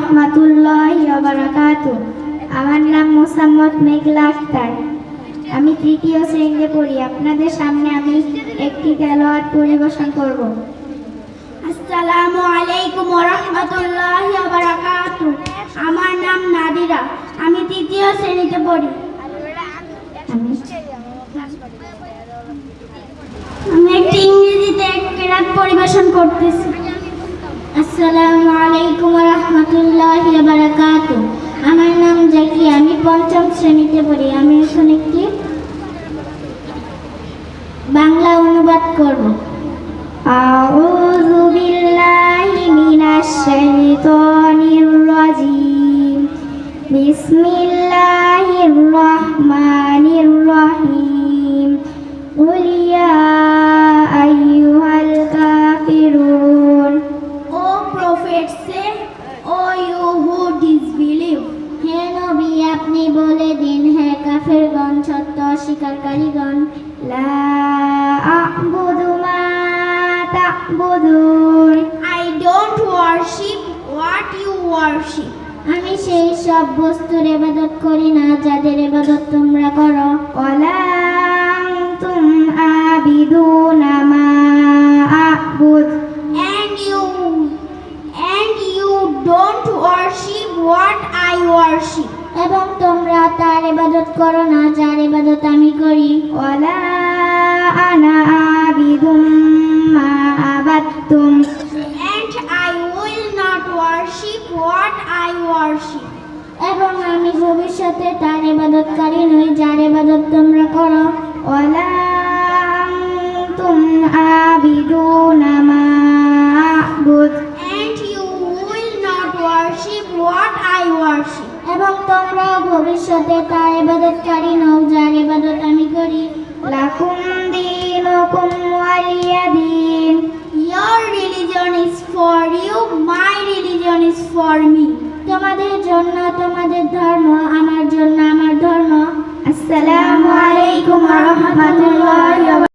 রাহমাতুল্লাহি ওয়া বারাকাতুহু। আমার নাম মোসাম্মদ মেঘলা আক্তার। আমি তৃতীয় শ্রেণীতে পড়ি। আপনাদের সামনে আমি একটি তেলাওয়াত পরিবেশন করব। আসসালামু আলাইকুম ওয়া রাহমাতুল্লাহি ওয়া বারাকাতুহু। আমার নাম নাদিরা। আমি তৃতীয় শ্রেণীতে পড়ি। আমি একটি ইংরেজিতে কেরাত পরিবেশন করতেছি। আসসালামু আলাইকুম ওয়া রাহমাতুল্লাহি ওয়া বারাকাতুহু। আমার নাম জাকিয়া। আমি পঞ্চম শ্রেণীতে পড়ি। আমি এখন একটি বাংলা অনুবাদ করব। আউযু বিল্লাহি মিনাশ শাইতানির রাজিম। বিসমিল্লাহির রহমানির রহিম। কুল ইয়া আইয়ুহাল কাফিরুন। O prophet say, O you who disbelieve. হে নবী আপনি বলে দিন, হে কাফেরগণ সত্য অস্বীকারীগণ। লা আ'বুদু মা তা'বুদুন। I don't worship what you worship. আমি সেই সব বস্তুর ইবাদত করি না যাদের ইবাদত তোমরা করো। ওয়ালা আনতুম আবিদুনা মা আ'বুদ। And you don't worship what I worship. এবং তোমরা তার ইবাদত করো না যার ইবাদত আমি করি। ওয়ালা আনা আবিদুম মা আবাদতুম। And I will not worship what I worship. এবং আমি ভবিষ্যতে তার ইবাদতকারী নই যার ইবাদত তোমরা করো। ওয়ালা আনতুম আবিদুনা মা আ'বুদ। And you will not worship what I worship. এবং তোমরা ভবিষ্যতে তার ইবাদতকারী নও যার ইবাদত আমি করি। লাকুম দীনুকুম ওয়ালিয়া দীন। Your religion is for you, my religion is for me. তোমাদের জন্য তোমাদের ধর্ম, আমার জন্য আমার ধর্ম। আসসালামু আলাইকুম ওয়া রাহমাতুল্লাহি ওয়া